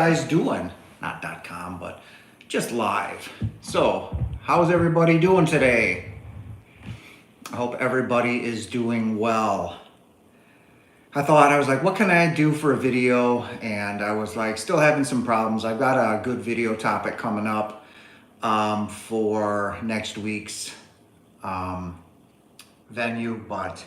guys doing? Not .com, but just live. So, how's everybody doing today? I hope everybody is doing well. I was like, what can I do for a video? And I was like, still having some problems. I've got a good video topic coming up for next week's venue, but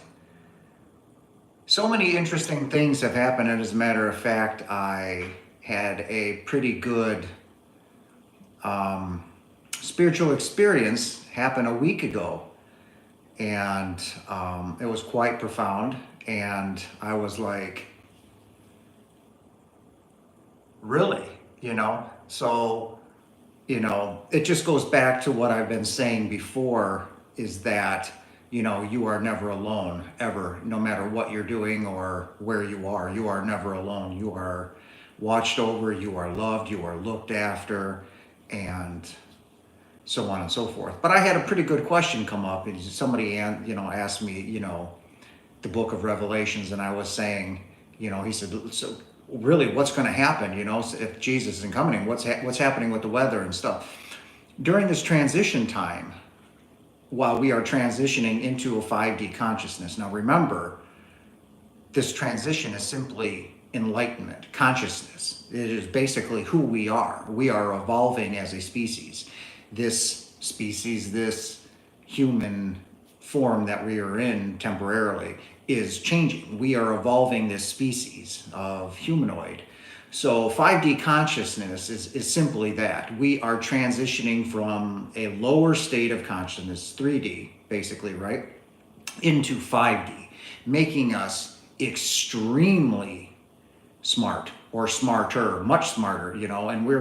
so many interesting things have happened. And as a matter of fact, I had a pretty good spiritual experience happen a week ago. And it was quite profound. And I was like, really? So, it just goes back to what I've been saying before, is that, you are never alone, ever, no matter what you're doing or where you are never alone. You are watched over, you are loved, you are looked after, and so on and so forth. But I had a pretty good question come up, and somebody, asked me, the book of Revelations, and I was saying, he said, so really what's going to happen, if Jesus isn't coming, what's happening with the weather and stuff. During this transition time, while we are transitioning into a 5D consciousness. Now remember, this transition is simply enlightenment, consciousness. It is basically who we are. We are evolving as a species. This species, this human form that we are in temporarily, is changing. We are evolving this species of humanoid. So 5D consciousness is simply that. We are transitioning from a lower state of consciousness, 3D, basically, right, into 5D, making us extremely smart, or smarter, much smarter, and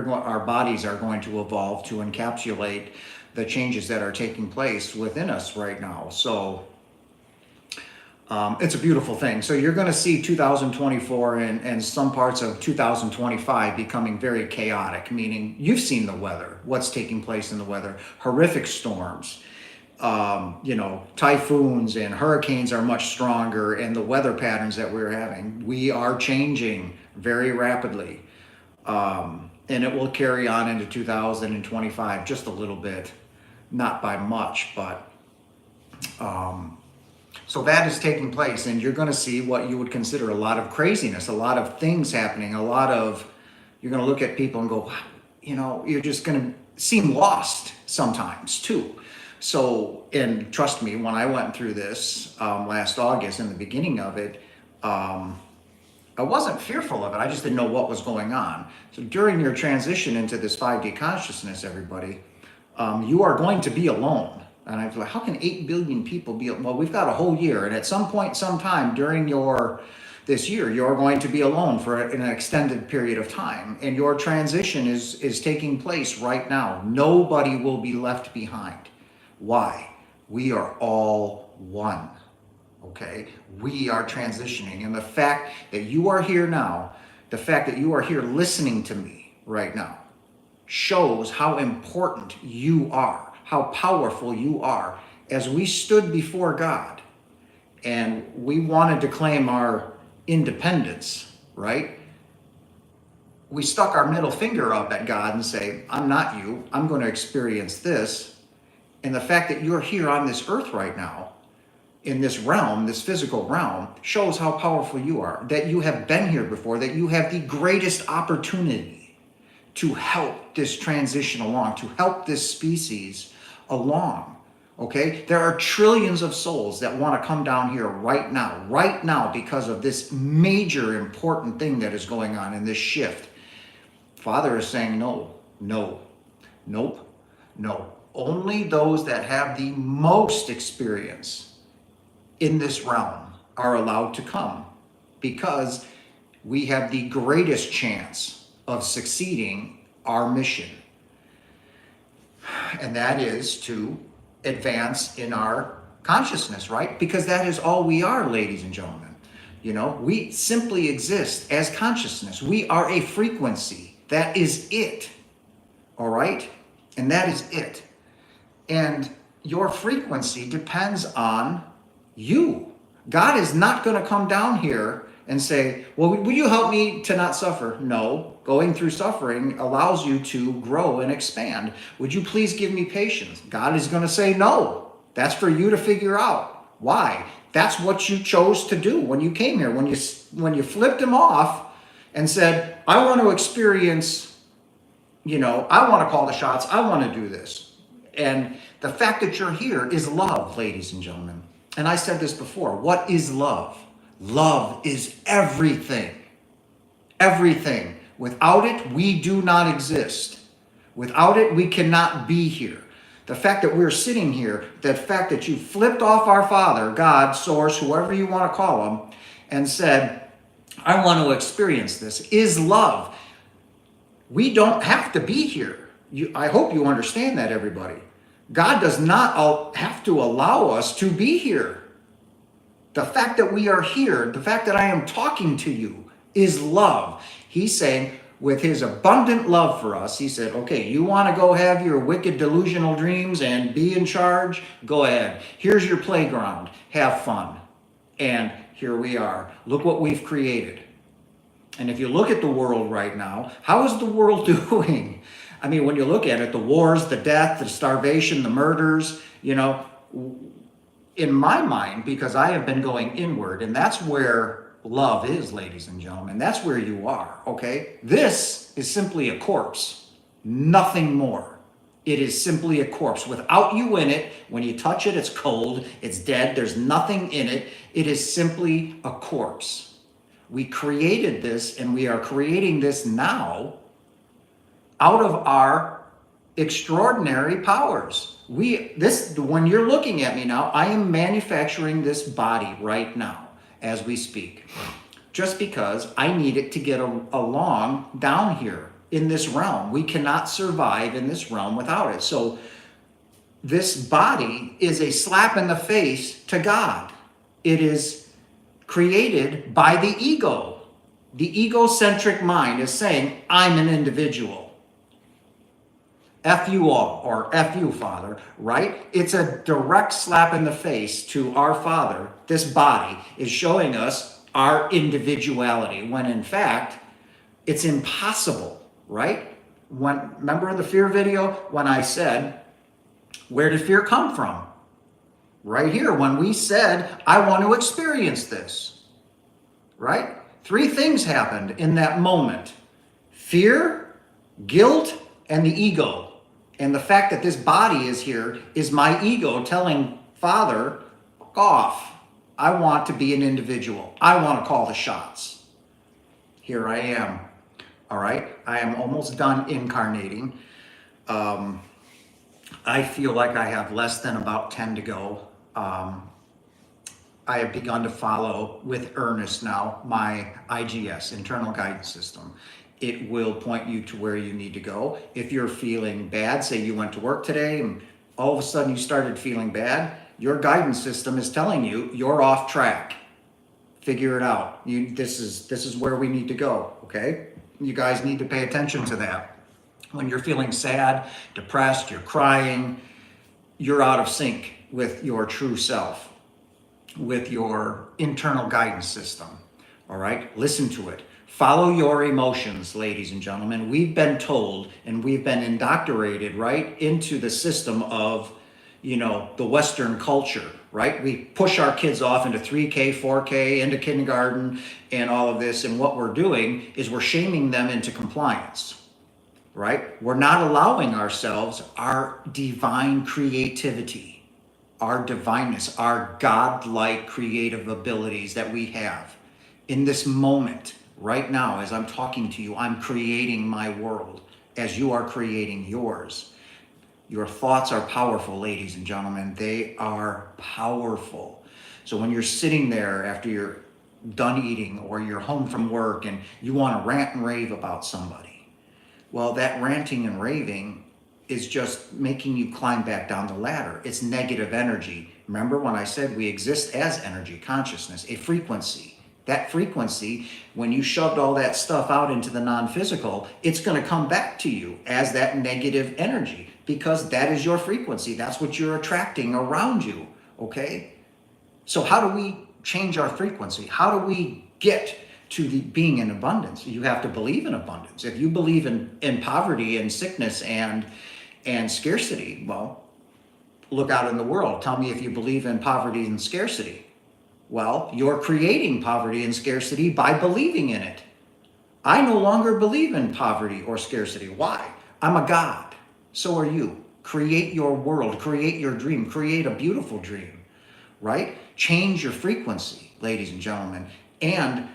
our bodies are going to evolve to encapsulate the changes that are taking place within us right now. So it's a beautiful thing. So you're going to see 2024 and some parts of 2025 becoming very chaotic, meaning you've seen the weather, what's taking place in the weather, horrific storms, typhoons and hurricanes are much stronger, and the weather patterns that we're having, we are changing very rapidly. And it will carry on into 2025 just a little bit, not by much, but so that is taking place, and you're going to see what you would consider a lot of craziness, a lot of things happening, you're going to look at people and go, wow, you're just going to seem lost sometimes too. So, and trust me, when I went through this last August, in the beginning of it, I wasn't fearful of it. I just didn't know what was going on. So during your transition into this 5D consciousness, everybody, you are going to be alone. And I was like, how can 8 billion people be? Well, we've got a whole year. And at some point, sometime during this year, you're going to be alone for an extended period of time. And your transition is taking place right now. Nobody will be left behind. Why? We are all one. Okay? We are transitioning. And the fact that you are here now, the fact that you are here listening to me right now, shows how important you are, how powerful you are. As we stood before God and we wanted to claim our independence, right? We stuck our middle finger up at God and say, I'm not you, I'm going to experience this. And the fact that you're here on this earth right now, in this realm, this physical realm, shows how powerful you are, that you have been here before, that you have the greatest opportunity to help this transition along, to help this species along. Okay, there are trillions of souls that want to come down here right now, because of this major important thing that is going on in this shift. Father is saying no, nope. Only those that have the most experience in this realm are allowed to come, because we have the greatest chance of succeeding our mission. And that is to advance in our consciousness, right? Because that is all we are, ladies and gentlemen. We simply exist as consciousness. We are a frequency. That is it. All right? And that is it. And your frequency depends on you. God is not going to come down here and say, well, will you help me to not suffer? No. going through suffering allows you to grow and expand. Would you please give me patience? God is going to say no. That's for you to figure out. Why? That's what you chose to do when you came here. When you flipped him off and said, I want to experience, I want to call the shots. I want to do this. And the fact that you're here is love, ladies and gentlemen. And I said this before. What is love? Love is everything. Everything. Without it, we do not exist. Without it, we cannot be here. The fact that we're sitting here, the fact that you flipped off our Father, God, Source, whoever you want to call him, and said, I want to experience this, is love. We don't have to be here. I hope you understand that, everybody. God does not have to allow us to be here. The fact that we are here, the fact that I am talking to you is love. He's saying, with his abundant love for us, he said, okay, you want to go have your wicked delusional dreams and be in charge? Go ahead. Here's your playground. Have fun. And here we are. Look what we've created. And if you look at the world right now, how is the world doing? I mean, when you look at it, the wars, the death, the starvation, the murders, in my mind, because I have been going inward, and that's where love is, ladies and gentlemen. That's where you are, okay? This is simply a corpse, nothing more. It is simply a corpse. Without you in it, when you touch it, it's cold, it's dead, there's nothing in it. It is simply a corpse. We created this, and we are creating this now out of our extraordinary powers. When you're looking at me now, I am manufacturing this body right now as we speak, just because I need it to get along down here in this realm. We cannot survive in this realm without it. So this body is a slap in the face to God. It is created by the ego. The egocentric mind is saying, I'm an individual. F you all, or F you, Father, right? It's a direct slap in the face to our Father. This body is showing us our individuality, when in fact, it's impossible, right? Remember in the fear video when I said, where did fear come from? Right here, when we said, I want to experience this, right? 3 things happened in that moment. Fear, guilt, and the ego. And the fact that this body is here is my ego telling Father, fuck off. I want to be an individual. I want to call the shots. Here I am. All right. I am almost done incarnating. I feel like I have less than about 10 to go. I have begun to follow with earnest now my IGS, internal guidance system. It will point you to where you need to go. If you're feeling bad, say you went to work today and all of a sudden you started feeling bad, your guidance system is telling you you're off track. Figure it out. This is where we need to go, okay? You guys need to pay attention to that. When you're feeling sad, depressed, you're crying, you're out of sync with your true self, with your internal guidance system, all right? Listen to it. Follow your emotions, ladies and gentlemen. We've been told and we've been indoctrinated right into the system of, the Western culture, right? We push our kids off into 3K, 4K, into kindergarten and all of this. And what we're doing is we're shaming them into compliance, right? We're not allowing ourselves our divine creativity, our divineness, our God-like creative abilities that we have in this moment. Right now, as I'm talking to you, I'm creating my world as you are creating yours. Your thoughts are powerful, ladies and gentlemen. They are powerful. So when you're sitting there after you're done eating or you're home from work and you want to rant and rave about somebody, well, that ranting and raving is just making you climb back down the ladder. It's negative energy. Remember when I said we exist as energy, consciousness, a frequency. That frequency, when you shoved all that stuff out into the non-physical, it's going to come back to you as that negative energy because that is your frequency. That's what you're attracting around you, okay? So how do we change our frequency? How do we get to the being in abundance. You have to believe in abundance. If you believe in poverty and sickness and scarcity, well, look out in the world. Tell me if you believe in poverty and scarcity. Well, you're creating poverty and scarcity by believing in it. I no longer believe in poverty or scarcity. Why? I'm a God. So are you. Create your world, create your dream, create a beautiful dream, right? Change your frequency, ladies and gentlemen. And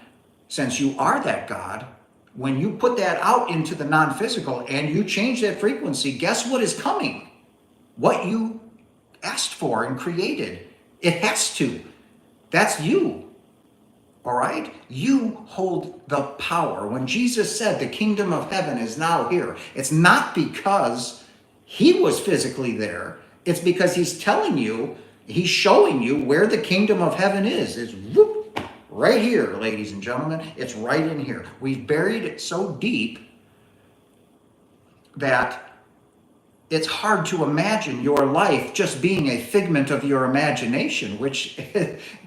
since you are that God, when you put that out into the non-physical and you change that frequency, guess what is coming? What you asked for and created. It has to. That's you. All right? You hold the power. When Jesus said the kingdom of heaven is now here, it's not because he was physically there. It's because he's telling you, he's showing you where the kingdom of heaven is. It's whoop, right here, ladies and gentlemen. It's right in here. We've buried it so deep that it's hard to imagine your life just being a figment of your imagination, which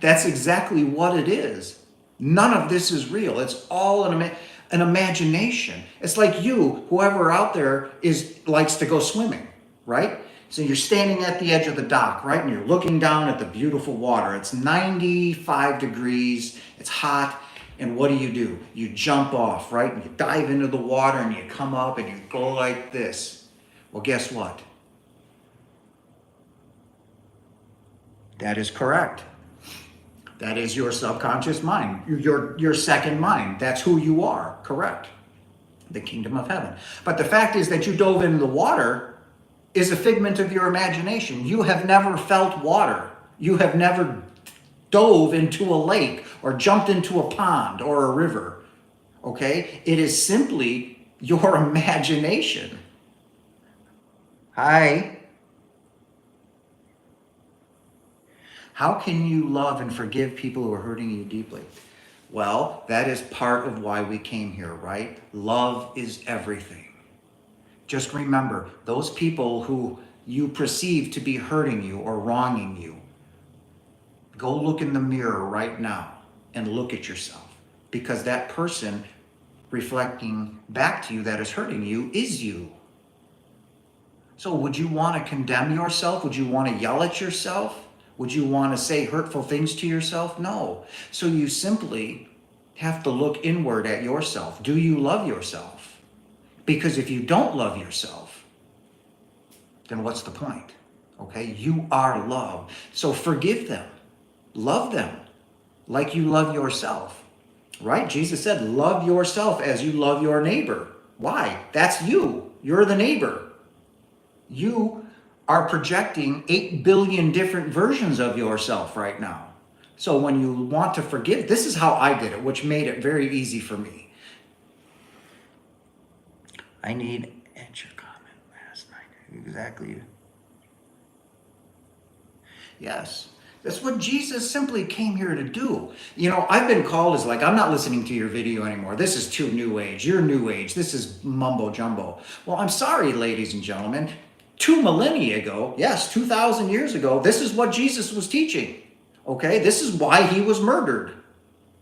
that's exactly what it is. None of this is real. It's all an imagination. It's like you, whoever out there likes to go swimming, right? So you're standing at the edge of the dock, right? And you're looking down at the beautiful water. It's 95 degrees. It's hot. And what do? You jump off, right? And you dive into the water and you come up and you go like this. Well, guess what? That is correct. That is your subconscious mind, your second mind. That's who you are, correct? The kingdom of heaven. But the fact is that you dove into the water is a figment of your imagination. You have never felt water. You have never dove into a lake or jumped into a pond or a river, okay? It is simply your imagination. Hi. How can you love and forgive people who are hurting you deeply? Well, that is part of why we came here, right? Love is everything. Just remember, those people who you perceive to be hurting you or wronging you, go look in the mirror right now and look at yourself, because that person reflecting back to you that is hurting you is you. So would you want to condemn yourself? Would you want to yell at yourself? Would you want to say hurtful things to yourself? No. So you simply have to look inward at yourself. Do you love yourself? Because if you don't love yourself, then what's the point? Okay, you are love. So forgive them. Love them like you love yourself, right? Jesus said, love yourself as you love your neighbor. Why? That's you. You're the neighbor. You are projecting 8 billion different versions of yourself right now. So when you want to forgive, this is how I did it, which made it very easy for me. I need at your comment last night. Exactly. Yes. That's what Jesus simply came here to do. You know, I've been called as like, I'm not listening to your video anymore. This is too new age. You're new age. This is mumbo jumbo. Well, I'm sorry, ladies and gentlemen. 2 millennia ago, yes, 2,000 years ago, this is what Jesus was teaching. Okay, this is why he was murdered.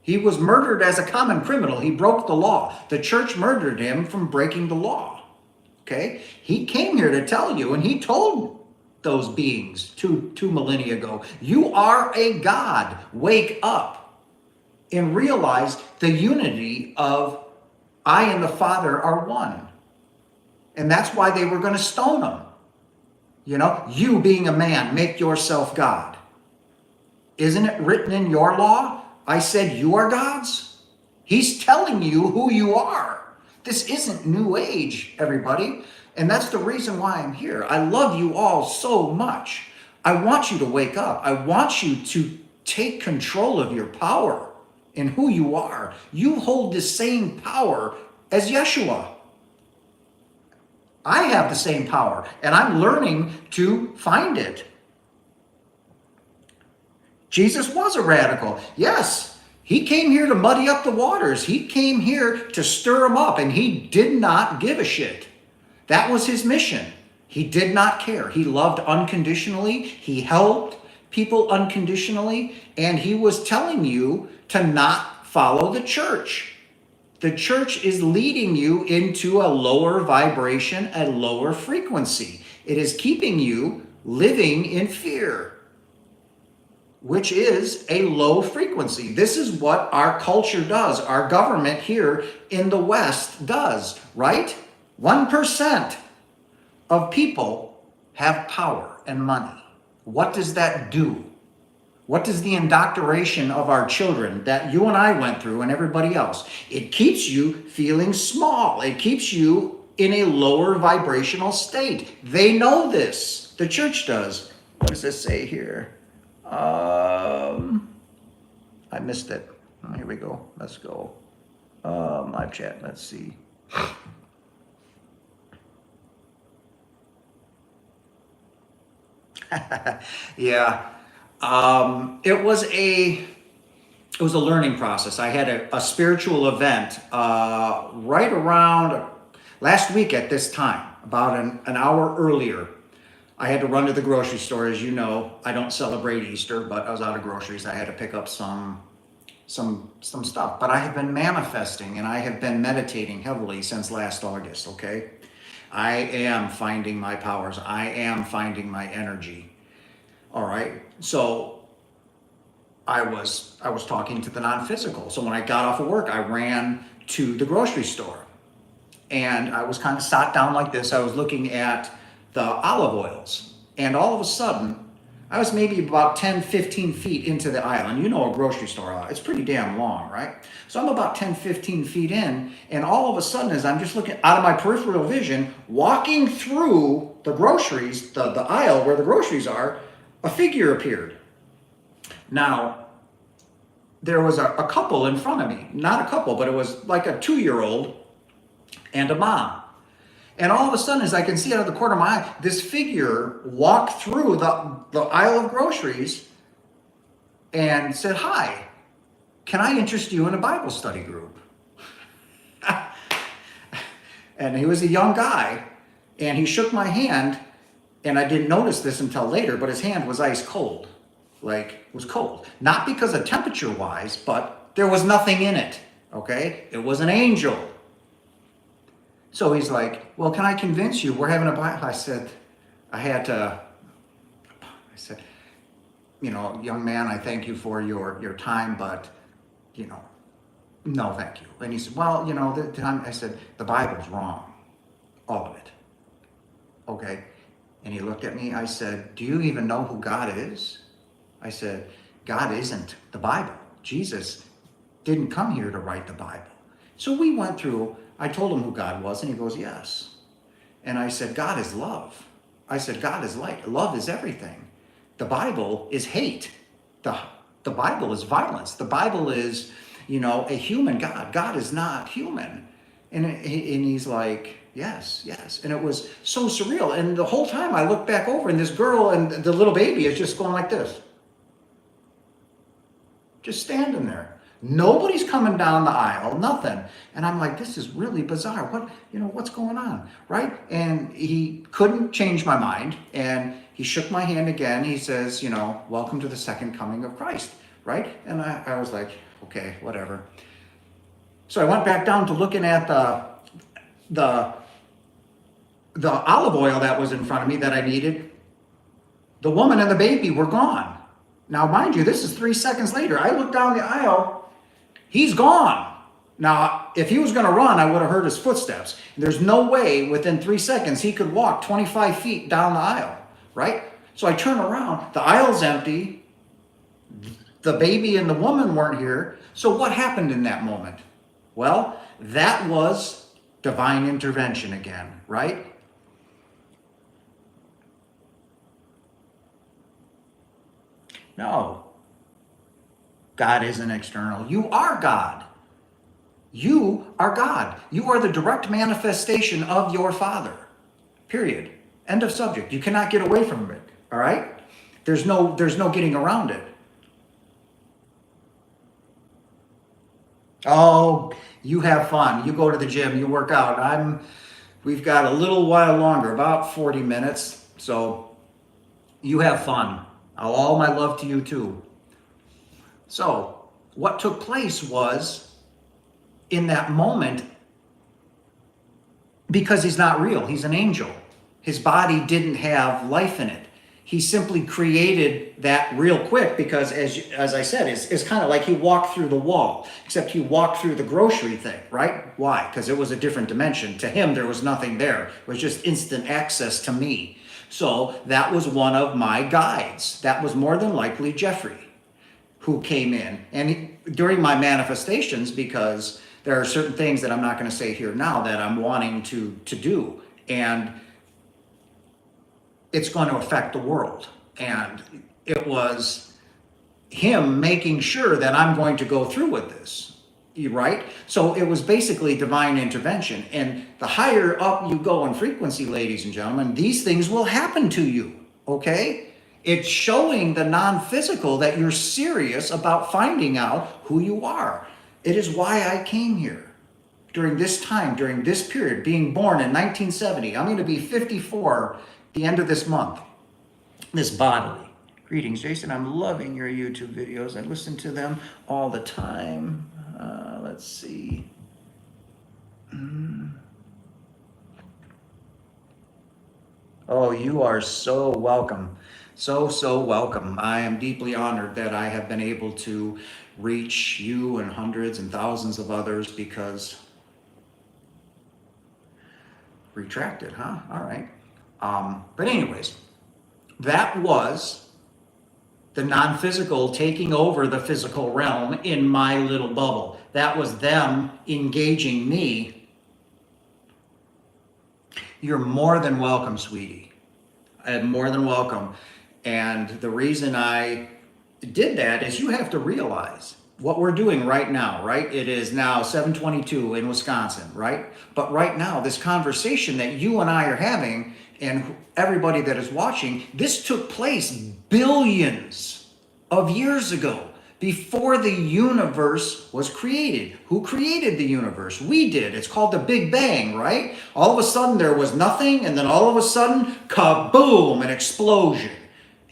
He was murdered as a common criminal. He broke the law. The church murdered him from breaking the law. Okay, he came here to tell you, and he told those beings two millennia ago, you are a God. Wake up and realize the unity of I and the Father are one. And that's why they were going to stone him. You know, you being a man, make yourself God. Isn't it written in your law? I said you are gods. He's telling you who you are. This isn't new age, everybody. And that's the reason why I'm here. I love you all so much. I want you to wake up. I want you to take control of your power and who you are. You hold the same power as Yeshua. I have the same power, and I'm learning to find it. Jesus was a radical. Yes, he came here to muddy up the waters. He came here to stir them up, and he did not give a shit. That was his mission. He did not care. He loved unconditionally. He helped people unconditionally, and he was telling you to not follow the church. The church is leading you into a lower vibration, a lower frequency. It is keeping you living in fear, which is a low frequency. This is what our culture does. Our government here in the West does, right? 1% of people have power and money. What does that do? What does the indoctrination of our children that you and I went through and everybody else? It keeps you feeling small. It keeps you in a lower vibrational state. They know this. The church does. What does this say here? I missed it. Oh, here we go. Let's go. Live chat. Let's see. Yeah. It was a learning process. I had a spiritual event right around last week at this time, about an hour earlier. I had to run to the grocery store. As you know, I don't celebrate Easter, but I was out of groceries. I had to pick up some stuff. But I have been manifesting and I have been meditating heavily since last August, okay? I am finding my powers. I am finding my energy. All right. So I was talking to the non-physical. So when I got off of work, I ran to the grocery store and I was kind of sat down like this. I was looking at the olive oils, and all of a sudden I was maybe about 10, 15 feet into the aisle. And you know, a grocery store, it's pretty damn long, right? So I'm about 10, 15 feet in, and all of a sudden, as I'm just looking out of my peripheral vision, walking through the groceries, the aisle where the groceries are, a figure appeared. Now, there was a couple in front of me. Not a couple, but it was like a 2-year-old and a mom. And all of a sudden, as I can see out of the corner of my eye, this figure walked through the aisle of groceries and said, "Hi, can I interest you in a Bible study group?" And he was a young guy, and he shook my hand, and I didn't notice this until later, but his hand was ice cold. Like, it was cold. Not because of temperature-wise, but there was nothing in it, okay? It was an angel. So he's like, "Well, can I convince you? We're having a Bible." I said, "You know, young man, I thank you for your time, but, you know, no, thank you." And he said, "Well, you know," I said, "The Bible's wrong. All of it." Okay. And he looked at me. I said, "Do you even know who God is?" I said, "God isn't the Bible. Jesus didn't come here to write the Bible." So we went through, I told him who God was, and he goes, "Yes." And I said, "God is love." I said, "God is light. Love is everything. The Bible is hate. The Bible is violence. The Bible is, you know, a human God. God is not human." And he's like, "Yes, yes." And it was so surreal. And the whole time I looked back over, and this girl and the little baby is just going like this. Just standing there. Nobody's coming down the aisle, nothing. And I'm like, this is really bizarre. What's going on, right? And he couldn't change my mind. And he shook my hand again. He says, you know, "Welcome to the second coming of Christ," right? And I was like, okay, whatever. So I went back down to looking at the olive oil that was in front of me that I needed. The woman and the baby were gone. Now, mind you, this is 3 seconds later. I looked down the aisle. He's gone. Now, if he was going to run, I would have heard his footsteps. There's no way within 3 seconds he could walk 25 feet down the aisle, right? So I turn around. The aisle's empty. The baby and the woman weren't here. So what happened in that moment? Well, that was divine intervention again, right? No. God isn't external. You are God. You are God. You are the direct manifestation of your Father. Period. End of subject. You cannot get away from it. All right? There's no getting around it. Oh, you have fun. You go to the gym, you work out. We've got a little while longer, about 40 minutes. So you have fun. All my love to you too. So what took place was, in that moment, because he's not real, he's an angel. His body didn't have life in it. He simply created that real quick because, as I said, it's kind of like he walked through the wall, except he walked through the grocery thing, right? Why? Because it was a different dimension. To him, there was nothing there. It was just instant access to me. So that was one of my guides. That was more than likely Jeffrey, who came in. And during my manifestations, because there are certain things that I'm not going to say here now that I'm wanting to do. And it's going to affect the world. And it was him making sure that I'm going to go through with this, right? So it was basically divine intervention. And the higher up you go in frequency, ladies and gentlemen, these things will happen to you, okay? It's showing the non-physical that you're serious about finding out who you are. It is why I came here. During this time, during this period, being born in 1970, I'm going to be 54 the end of this month, this bodily. Greetings, Jason. I'm loving your YouTube videos. I listen to them all the time. Let's see. Oh, you are so welcome. So welcome. I am deeply honored that I have been able to reach you and hundreds and thousands of others because... Retracted, huh? All right. But anyways, that was the non-physical taking over the physical realm in my little bubble. That was them engaging me. You're more than welcome, sweetie. More than welcome. And the reason I did that is you have to realize what we're doing right now, right? It is now 7:22 in Wisconsin, right? But right now, this conversation that you and I are having, and everybody that is watching, this took place billions of years ago, before the universe was created. Who created the universe? We did. It's called the Big Bang, right? All of a sudden there was nothing, and then all of a sudden, kaboom, an explosion.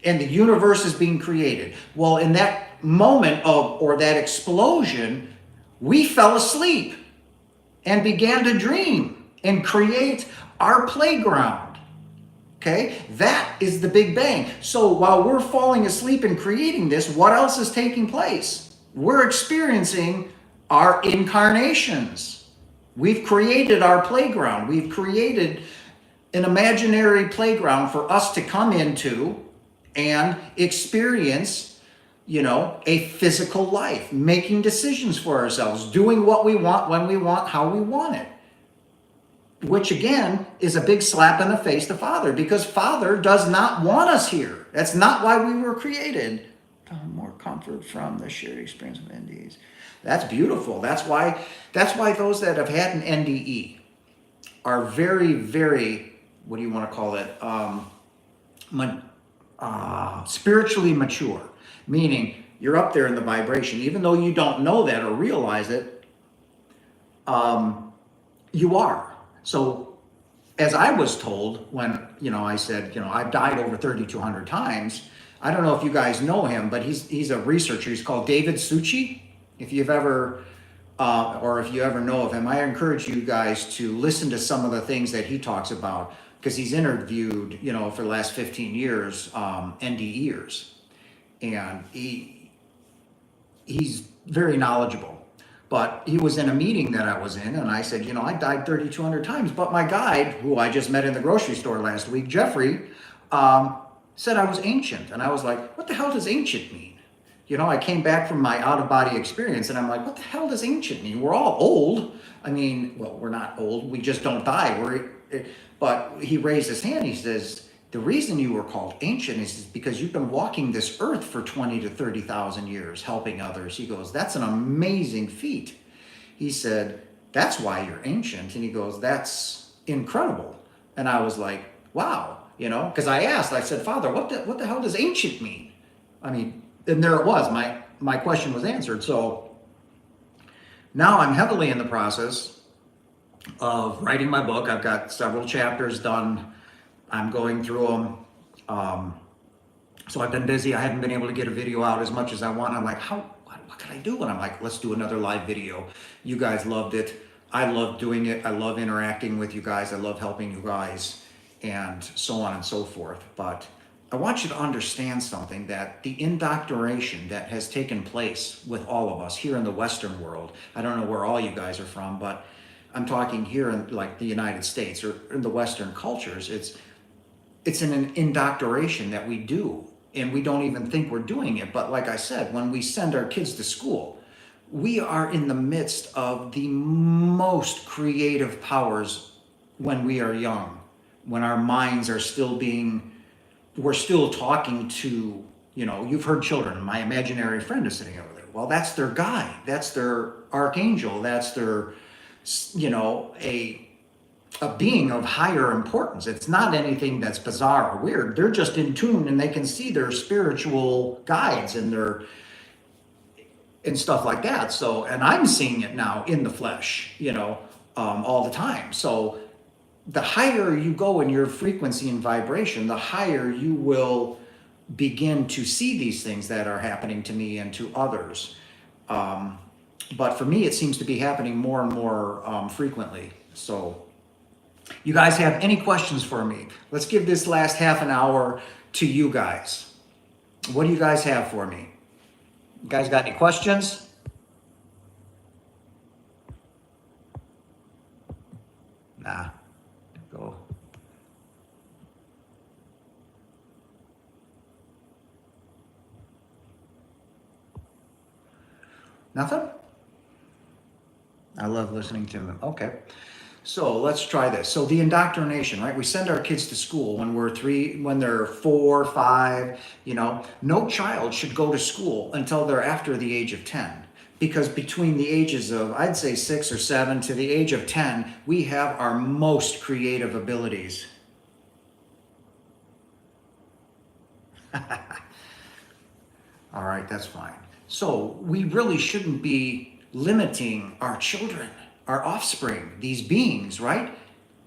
And the universe is being created. Well, in that moment or that explosion, we fell asleep and began to dream and create our playground. Okay, that is the Big Bang. So while we're falling asleep and creating this, what else is taking place? We're experiencing our incarnations. We've created our playground. We've created an imaginary playground for us to come into and experience, a physical life, making decisions for ourselves, doing what we want, when we want, how we want it. Which again is a big slap in the face to Father, because Father does not want us here. That's not why we were created. More comfort from the shared experience of NDEs. That's beautiful. That's why those that have had an NDE are very, very, what do you want to call it? Spiritually mature, meaning you're up there in the vibration, even though you don't know that or realize it. You are. So as I was told when, I said, I've died over 3,200 times. I don't know if you guys know him, but he's a researcher. He's called David Succi. If you've ever, or if you ever know of him, I encourage you guys to listen to some of the things that he talks about, because he's interviewed, for the last 15 years, NDEers. And he's very knowledgeable. But he was in a meeting that I was in, and I said, I died 3,200 times. But my guide, who I just met in the grocery store last week, Jeffrey, said I was ancient. And I was like, what the hell does ancient mean? I came back from my out-of-body experience, and I'm like, what the hell does ancient mean? We're all old. I mean, well, we're not old. We just don't die. But he raised his hand. He says, the reason you were called ancient is because you've been walking this earth for 20 to 30,000 years, helping others. He goes, that's an amazing feat. He said, that's why you're ancient. And he goes, that's incredible. And I was like, wow, because I said, Father, what the hell does ancient mean? I mean, and there it was. My question was answered. So now I'm heavily in the process of writing my book. I've got several chapters done. I'm going through them. So I've been busy. I haven't been able to get a video out as much as I want. I'm like, what can I do? And I'm like, let's do another live video. You guys loved it. I love doing it. I love interacting with you guys. I love helping you guys, and so on and so forth. But I want you to understand something, that the indoctrination that has taken place with all of us here in the Western world, I don't know where all you guys are from, but I'm talking here in like the United States or in the Western cultures, it's an indoctrination that we do, and we don't even think we're doing it. But like I said, when we send our kids to school, we are in the midst of the most creative powers when we are young, when our minds are still we're still talking to, you've heard children, my imaginary friend is sitting over there. Well, that's their guide, that's their archangel, that's their, a being of higher importance. It's not anything that's bizarre or weird. They're just in tune, and they can see their spiritual guides and stuff like that. So, and I'm seeing it now in the flesh, all the time. So the higher you go in your frequency and vibration, the higher you will begin to see these things that are happening to me and to others. But for me, it seems to be happening more and more frequently. So you guys have any questions for me? Let's give this last half an hour to you guys. What do you guys have for me? You guys got any questions? Nah. Go. Nothing? I love listening to them. Okay. So let's try this. So the indoctrination, right? We send our kids to school when they're 4, 5, no child should go to school until they're after the age of 10. Because between the ages of, I'd say 6 or 7 to the age of 10, we have our most creative abilities. All right, that's fine. So we really shouldn't be limiting our children, our offspring, these beings, right?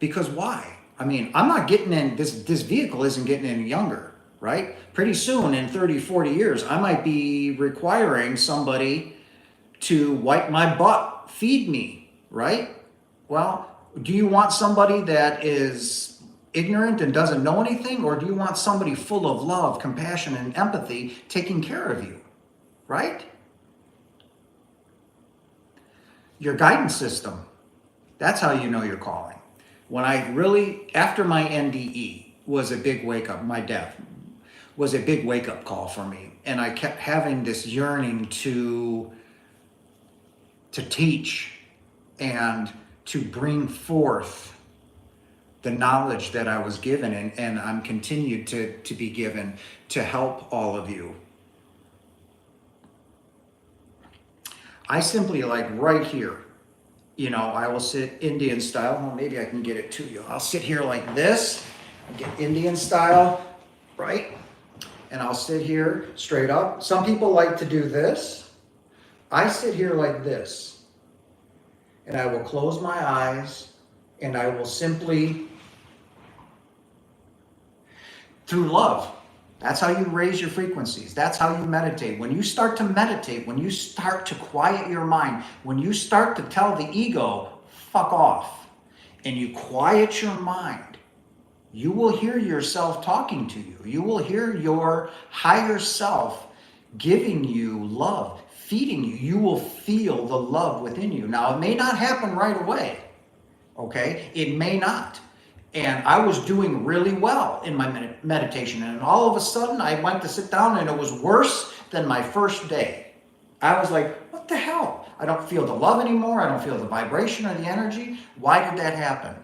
Because why? I mean, I'm not getting in, this vehicle isn't getting any younger, right? Pretty soon, in 30, 40 years, I might be requiring somebody to wipe my butt, feed me, right? Well, do you want somebody that is ignorant and doesn't know anything? Or do you want somebody full of love, compassion, and empathy taking care of you, right? Your guidance system, that's how you know you're calling. When after my NDE was a big wake-up, my death was a big wake-up call for me. And I kept having this yearning to teach and to bring forth the knowledge that I was given, and I'm continued to be given, to help all of you. I simply, like right here, I will sit Indian style. Well, maybe I can get it to you. I'll sit here like this, get Indian style, right? And I'll sit here straight up. Some people like to do this. I sit here like this. And I will close my eyes, and I will simply, through love, that's how you raise your frequencies. That's how you meditate. When you start to meditate, when you start to quiet your mind, when you start to tell the ego, fuck off, and you quiet your mind, you will hear yourself talking to you. You will hear your higher self giving you love, feeding you. You will feel the love within you. Now, it may not happen right away, okay? It may not. And I was doing really well in my meditation. And all of a sudden, I went to sit down, and it was worse than my first day. I was like, what the hell? I don't feel the love anymore. I don't feel the vibration or the energy. Why did that happen?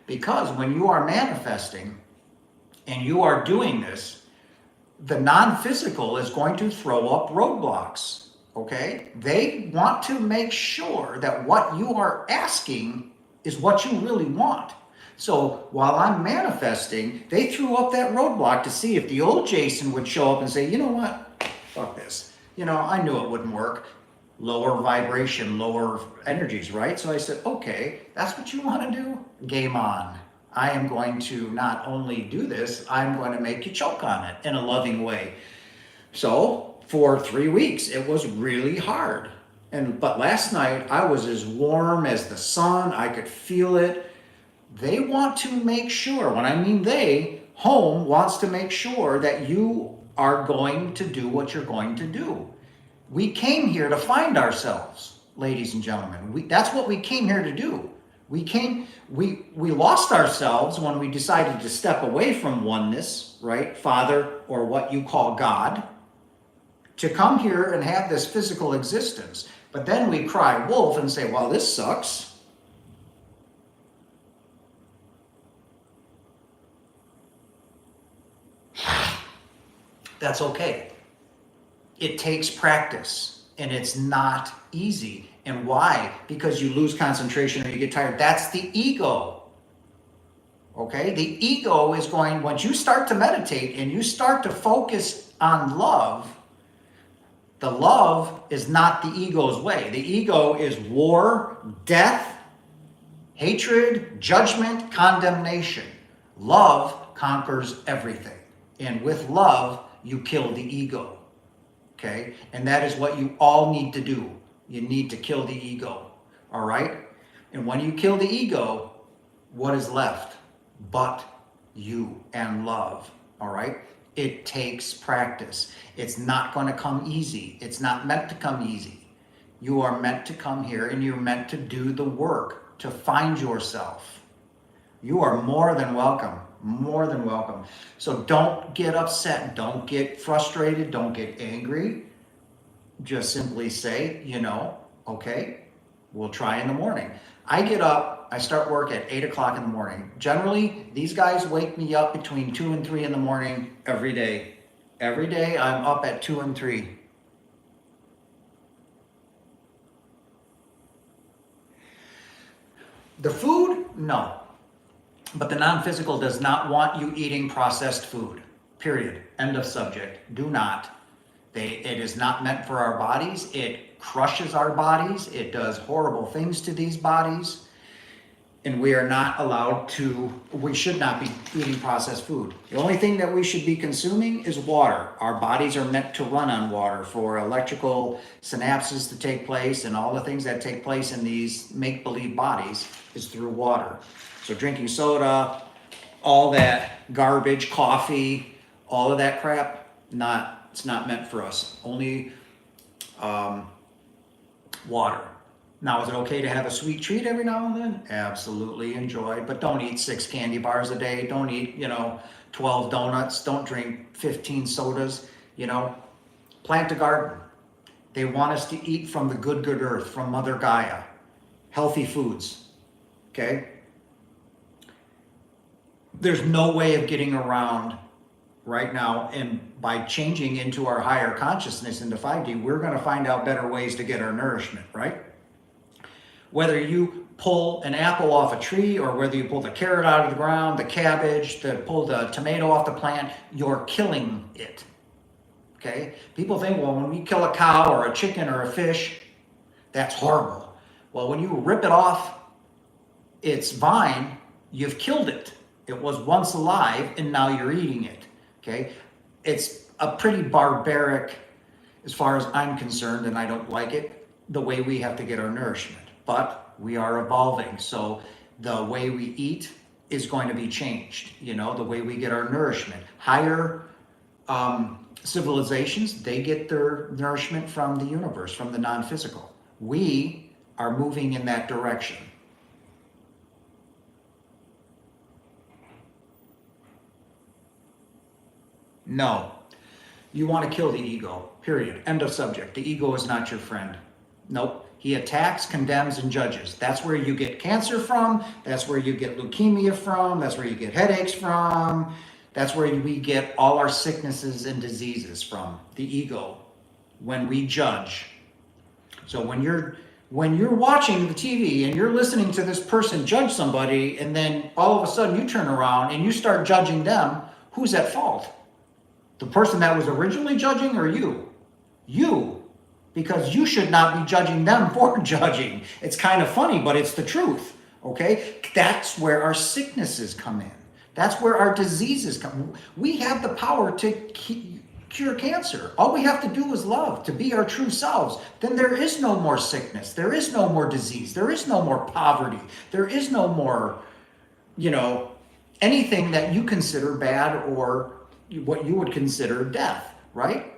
Because when you are manifesting and you are doing this, the non-physical is going to throw up roadblocks, okay? They want to make sure that what you are asking is what you really want. So while I'm manifesting, they threw up that roadblock to see if the old Jason would show up and say, you know what, fuck this. I knew it wouldn't work. Lower vibration, lower energies, right? So I said, okay, that's what you want to do? Game on. I am going to not only do this, I'm going to make you choke on it in a loving way. So for 3 weeks. It was really hard. But last night I was as warm as the sun. I could feel it. They want to make sure, when I mean they, home wants to make sure that you are going to do what you're going to do. We came here to find ourselves, ladies and gentlemen. That's what we came here to do. We lost ourselves when we decided to step away from oneness, right? Father, or what you call God, to come here and have this physical existence. But then we cry wolf and say, well, this sucks. That's okay. It takes practice, and it's not easy. And why? Because you lose concentration or you get tired. That's the ego. Okay? The ego is going, once you start to meditate and you start to focus on love, the love is not the ego's way. The ego is war, death, hatred, judgment, condemnation. Love conquers everything. And with love, you kill the ego. Okay? And that is what you all need to do. You need to kill the ego. All right? And when you kill the ego, what is left but you and love? All right? It takes practice. It's not going to come easy. It's not meant to come easy. You are meant to come here and you're meant to do the work to find yourself. You are more than welcome. More than welcome. So don't get upset. Don't get frustrated. Don't get angry. Just simply say, okay, we'll try in the morning. I get up, I start work at 8 o'clock in the morning. Generally, these guys wake me up between 2 and 3 in the morning every day. Every day I'm up at 2 and 3. The food, no. But the non-physical does not want you eating processed food. Period. End of subject. Do not. It is not meant for our bodies. It crushes our bodies. It does horrible things to these bodies. And we are not allowed to, we should not be eating processed food. The only thing that we should be consuming is water. Our bodies are meant to run on water for electrical synapses to take place, and all the things that take place in these make-believe bodies is through water. So drinking soda, all that garbage, coffee, all of that crap, it's not meant for us. Only water. Now, is it okay to have a sweet treat every now and then? Absolutely, enjoy. But don't eat 6 candy bars a day. Don't eat, 12 donuts. Don't drink 15 sodas. Plant a garden. They want us to eat from the good earth, from Mother Gaia. Healthy foods. Okay? There's no way of getting around right now, and by changing into our higher consciousness into 5D, we're going to find out better ways to get our nourishment, right? Whether you pull an apple off a tree, or whether you pull the carrot out of the ground, the cabbage, pull the tomato off the plant, you're killing it. Okay? People think, well, when we kill a cow or a chicken or a fish, that's horrible. Well, when you rip it off its vine, you've killed it. It was once alive, and now you're eating it. Okay? It's a pretty barbaric, as far as I'm concerned, and I don't like it, the way we have to get our nourishment. But we are evolving, so the way we eat is going to be changed. The way we get our nourishment. Higher civilizations, they get their nourishment from the universe, from the non-physical. We are moving in that direction. No. You want to kill the ego, period. End of subject. The ego is not your friend. Nope. He attacks, condemns, and judges. That's where you get cancer from. That's where you get leukemia from. That's where you get headaches from. That's where we get all our sicknesses and diseases from. The ego, when we judge. So when you're watching the TV and you're listening to this person judge somebody, and then all of a sudden you turn around and you start judging them, who's at fault? The person that was originally judging, or you? You. Because you should not be judging them for judging. It's kind of funny, but it's the truth. Okay? That's where our sicknesses come in. That's where our diseases come. We have the power to cure cancer. All we have to do is love, to be our true selves. Then there is no more sickness. There is no more disease. There is no more poverty. There is no more, anything that you consider bad or what you would consider death, right?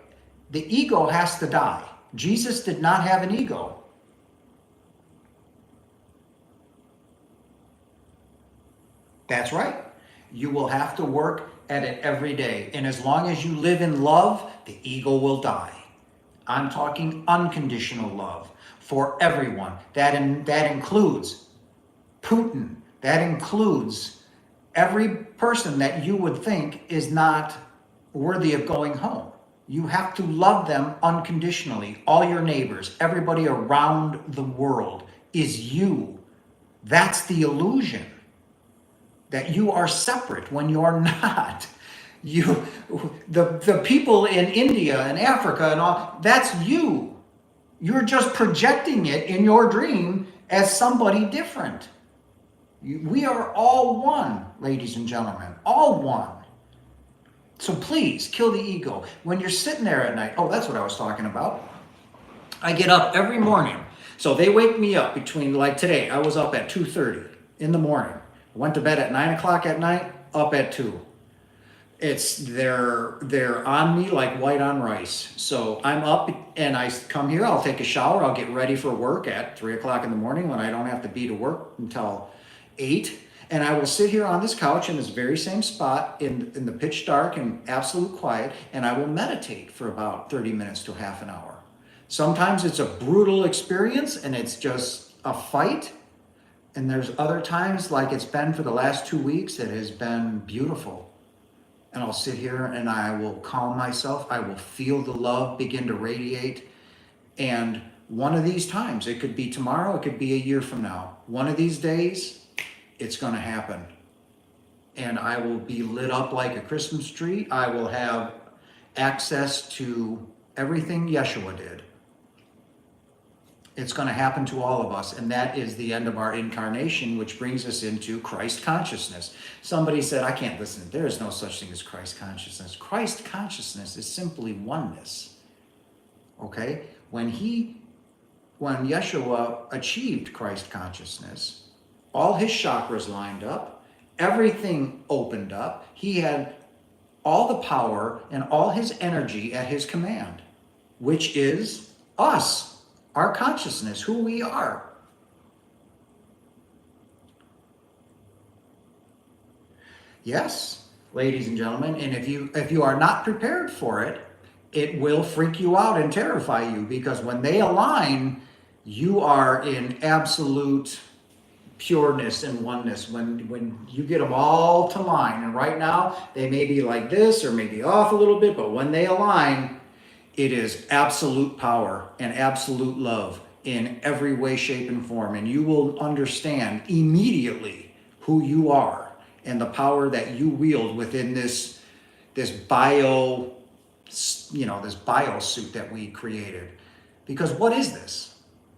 The ego has to die. Jesus did not have an ego. That's right. You will have to work at it every day. And as long as you live in love, the ego will die. I'm talking unconditional love for everyone. That includes Putin. That includes every person that you would think is not worthy of going home. You have to love them unconditionally. All your neighbors, everybody around the world is you. That's the illusion. That you are separate when you're not. The people in India and Africa and all, that's you. You're just projecting it in your dream as somebody different. We are all one, ladies and gentlemen, all one. So please kill the ego. When you're sitting there at night, that's what I was talking about. I get up every morning. So they wake me up between, like today, I was up at 2:30 in the morning. Went to bed at 9 o'clock at night, up at 2. They're on me like white on rice. So I'm up and I come here, I'll take a shower, I'll get ready for work at 3 o'clock in the morning when I don't have to be to work until 8. And I will sit here on this couch in this very same spot in the pitch dark and absolute quiet, and I will meditate for about 30 minutes to half an hour. Sometimes it's a brutal experience and it's just a fight. And there's other times, like it's been for the last 2 weeks, it has been beautiful. And I'll sit here and I will calm myself. I will feel the love begin to radiate. And one of these times, it could be tomorrow, it could be a year from now. One of these days, it's going to happen. And I will be lit up like a Christmas tree. I will have access to everything Yeshua did. It's going to happen to all of us, and that is the end of our incarnation, which brings us into Christ consciousness. Somebody said, I can't listen. There is no such thing as Christ consciousness. Christ consciousness is simply oneness. Okay? When Yeshua achieved Christ consciousness, all his chakras lined up, everything opened up. He had all the power and all his energy at his command, which is us. Our consciousness, who we are. Yes, ladies and gentlemen, and if you are not prepared for it, it will freak you out and terrify you, because when they align, you are in absolute pureness and oneness. When you get them all to line, and right now they may be like this or maybe off a little bit, but when they align, it is absolute power and absolute love in every way, shape, and form. And you will understand immediately who you are and the power that you wield within this bio suit that we created. Because what is this?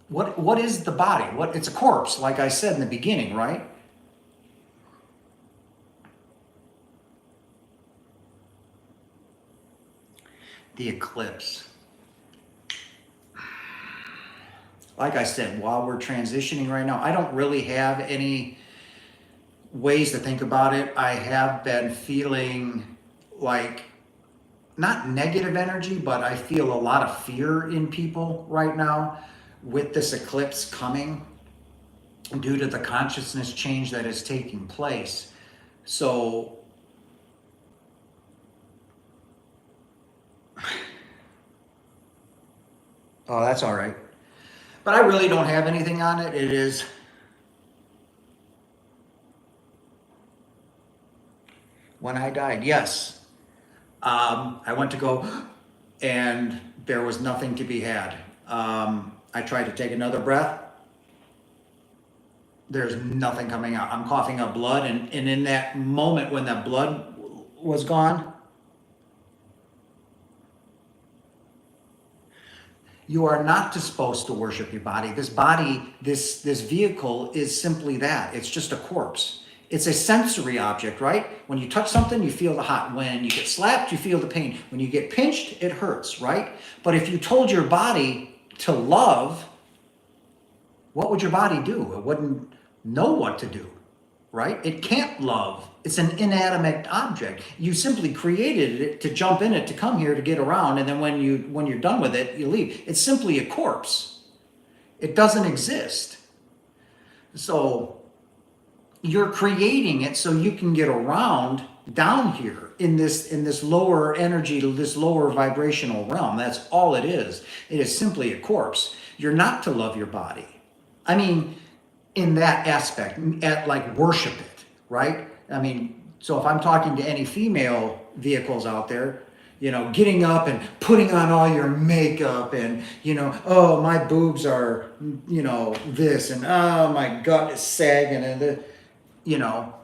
What is the body? It's a corpse, like I said in the beginning, right? The eclipse. Like I said, while we're transitioning right now, I don't really have any ways to think about it. I have been feeling like, not negative energy, but I feel a lot of fear in people right now with this eclipse coming due to the consciousness change that is taking place. So oh, that's all right. But I really don't have anything on it. It is when I died. Yes. I went to go and there was nothing to be had. I tried to take another breath. There's nothing coming out. I'm coughing up blood. And in that moment when that blood was gone, you are not supposed to worship your body. This body, this vehicle is simply that. It's just a corpse. It's a sensory object, right? When you touch something, you feel the hot. When you get slapped, you feel the pain. When you get pinched, it hurts, right? But if you told your body to love, what would your body do? It wouldn't know what to do, right? It can't love. It's an inanimate object. You simply created it to jump in it, to come here, to get around, and then when you're done with it, you leave. It's simply a corpse. It doesn't exist. So you're creating it so you can get around down here in this lower energy, this lower vibrational realm. That's all it is. It is simply a corpse. You're not to love your body. I mean, in that aspect, like worship it, right? I mean, so if I'm talking to any female vehicles out there, you know, getting up and putting on all your makeup and, you know, oh, my boobs are, you know, this, and oh, my gut is sagging, and, you know,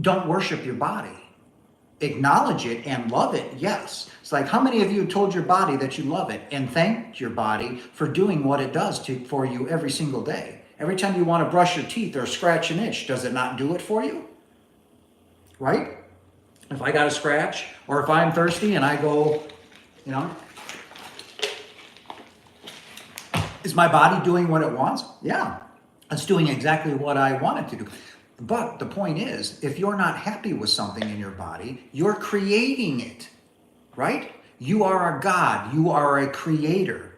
don't worship your body. Acknowledge it and love it, yes. It's like, how many of you told your body that you love it and thanked your body for doing what it does for you every single day? Every time you want to brush your teeth or scratch an itch, does it not do it for you? Right? If I got a scratch, or if I'm thirsty and I go, you know, is my body doing what it wants? Yeah, it's doing exactly what I want it to do. But the point is, if you're not happy with something in your body, you're creating it, right? You are a God. You are a creator.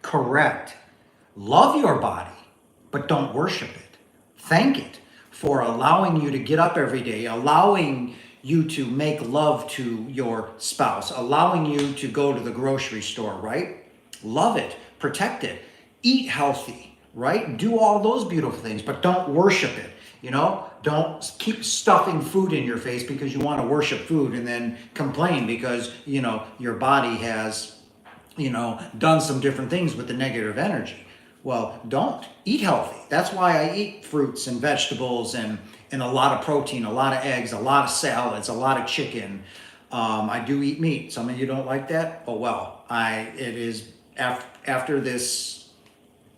Correct. Love your body, but don't worship it. Thank it for allowing you to get up every day, allowing you to make love to your spouse, allowing you to go to the grocery store, right? Love it, protect it, eat healthy, right? Do all those beautiful things, but don't worship it. You know, don't keep stuffing food in your face because you want to worship food and then complain because, you know, your body has, you know, done some different things with the negative energy. Well, don't. Eat healthy. That's why I eat fruits and vegetables and a lot of protein, a lot of eggs, a lot of salads, a lot of chicken. I do eat meat. Some of you don't like that. Oh, well, it is after this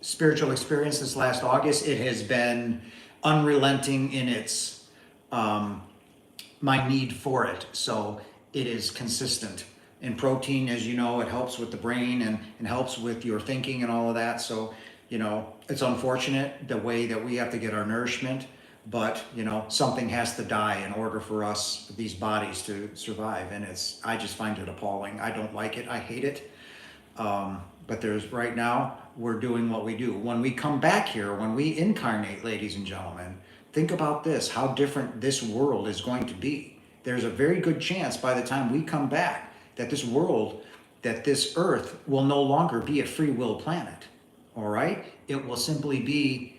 spiritual experience this last August, it has been unrelenting in its, my need for it. So it is consistent. And protein, as you know, it helps with the brain and helps with your thinking and all of that. So, you know, it's unfortunate the way that we have to get our nourishment, but, you know, something has to die in order for us, these bodies, to survive. And I just find it appalling. I don't like it. I hate it. But right now, we're doing what we do. When we come back here, when we incarnate, ladies and gentlemen, think about this, how different this world is going to be. There's a very good chance by the time we come back that this world, that this earth will no longer be a free will planet. All right? It will simply be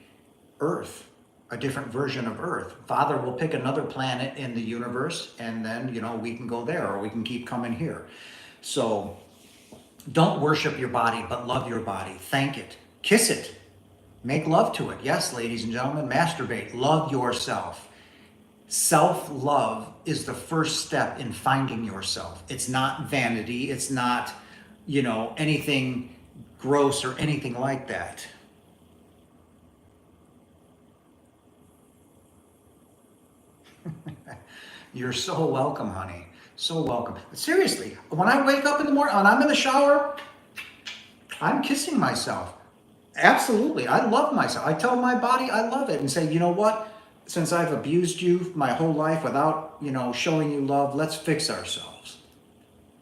Earth, a different version of Earth. Father will pick another planet in the universe, and then, you know, we can go there, or we can keep coming here. So don't worship your body, but love your body. Thank it. Kiss it. Make love to it. Yes, ladies and gentlemen, masturbate. Love yourself. Self-love is the first step in finding yourself. It's not vanity. It's not, you know, anything gross or anything like that. You're so welcome, honey. So welcome. Seriously, when I wake up in the morning, when I'm in the shower, I'm kissing myself. Absolutely. I love myself. I tell my body I love it and say, you know what? Since I've abused you my whole life without, you know, showing you love, let's fix ourselves.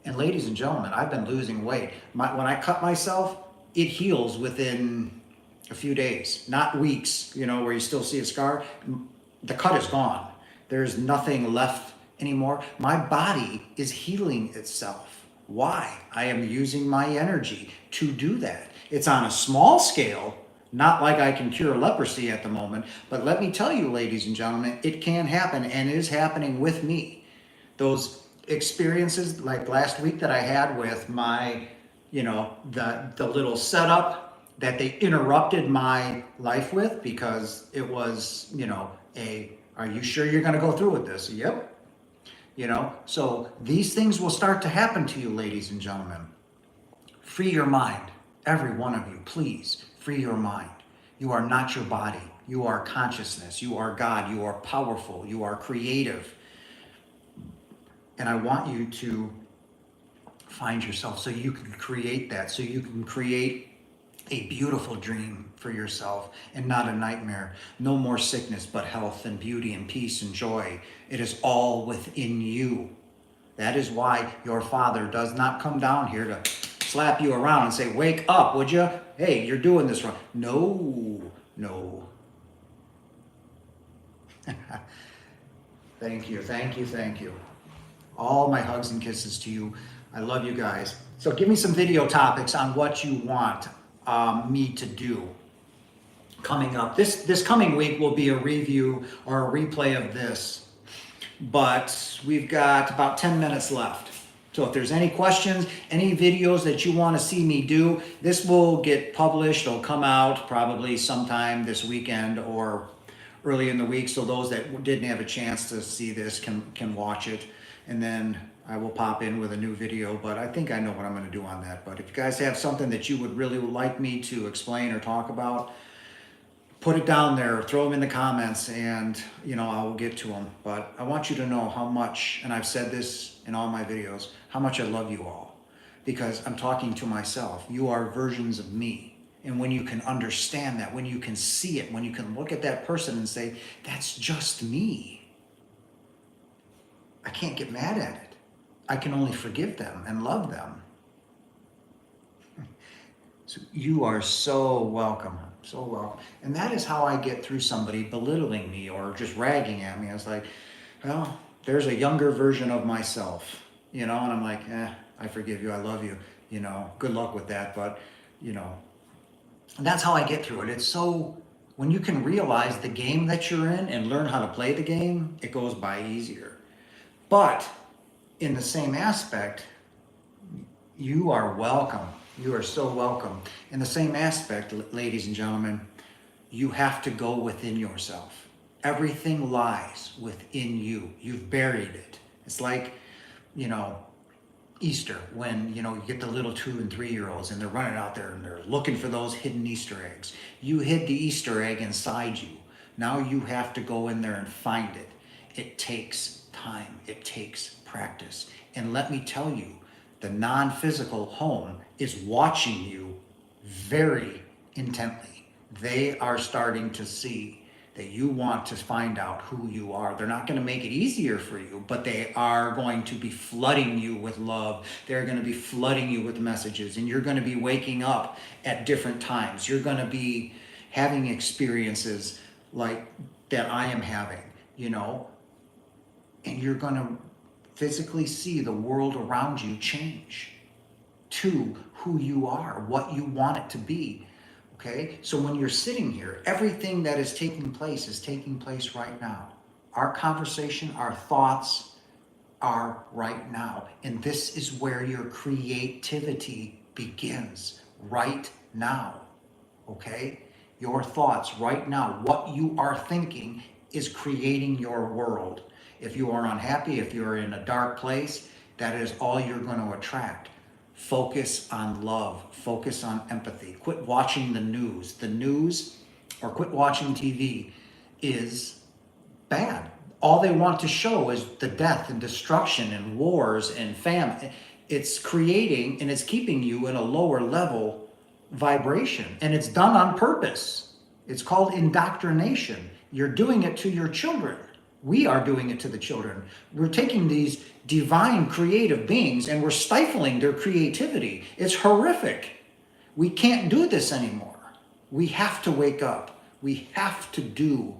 And ladies and gentlemen, I've been losing weight. When I cut myself, it heals within a few days, not weeks, you know, where you still see a scar. The cut is gone. There's nothing left anymore. My body is healing itself. Why? I am using my energy to do that. It's on a small scale, not like I can cure leprosy at the moment, but let me tell you, ladies and gentlemen, it can happen and is happening with me. Those experiences like last week that I had with my, you know, the little setup that they interrupted my life with because it was, you know, are you sure you're going to go through with this? Yep. You know, so these things will start to happen to you, ladies and gentlemen. Free your mind. Every one of you, please, free your mind. You are not your body. You are consciousness. You are God. You are powerful. You are creative. And I want you to find yourself so you can create that, so you can create a beautiful dream for yourself and not a nightmare. No more sickness, but health and beauty and peace and joy. It is all within you. That is why your Father does not come down here to slap you around and say, wake up, would you? Hey, you're doing this wrong. No, no. Thank you, thank you, thank you. All my hugs and kisses to you. I love you guys. So give me some video topics on what you want me to do coming up. This coming week will be a review or a replay of this, but we've got about 10 minutes left. So if there's any questions, any videos that you want to see me do, this will get published. It'll come out probably sometime this weekend or early in the week, so those that didn't have a chance to see this can watch it. And then I will pop in with a new video, but I think I know what I'm going to do on that. But if you guys have something that you would really like me to explain or talk about, put it down there, throw them in the comments, and I will get to them. But I want you to know how much, and I've said this in all my videos, how much I love you all, because I'm talking to myself. You are versions of me. And when you can understand that, when you can see it, when you can look at that person and say, that's just me, I can't get mad at it. I can only forgive them and love them. So you are so welcome, so welcome. And that is how I get through somebody belittling me or just ragging at me. I was like, well, there's a younger version of myself, and I'm like, I forgive you, I love you, good luck with that. But, and that's how I get through it. It's so, when you can realize the game that you're in and learn how to play the game, it goes by easier. But in the same aspect, you are welcome. You are so welcome. In the same aspect, ladies and gentlemen, you have to go within yourself. Everything lies within you. You've buried it. It's like, Easter, when you get the little 2 and 3-year-olds and they're running out there and they're looking for those hidden Easter eggs. You hid the Easter egg inside you. Now you have to go in there and find it. It takes time. It takes practice. And let me tell you, the non-physical home is watching you very intently. They are starting to see that you want to find out who you are. They're not going to make it easier for you, but they are going to be flooding you with love. They're going to be flooding you with messages, and you're going to be waking up at different times. You're going to be having experiences like that I am having, and you're going to physically see the world around you change to who you are, what you want it to be. Okay, so when you're sitting here, everything that is taking place right now. Our conversation, our thoughts are right now. And this is where your creativity begins, right now. Okay, your thoughts right now, what you are thinking is creating your world. If you are unhappy, if you're in a dark place, that is all you're going to attract. Focus on love. Focus on empathy. Quit watching the news. The news, or quit watching TV, is bad. All they want to show is the death and destruction and wars and famine. It's creating and it's keeping you in a lower level vibration. And it's done on purpose. It's called indoctrination. You're doing it to your children. We are doing it to the children. We're taking these divine creative beings and we're stifling their creativity. It's horrific. We can't do this anymore. We have to wake up. We have to do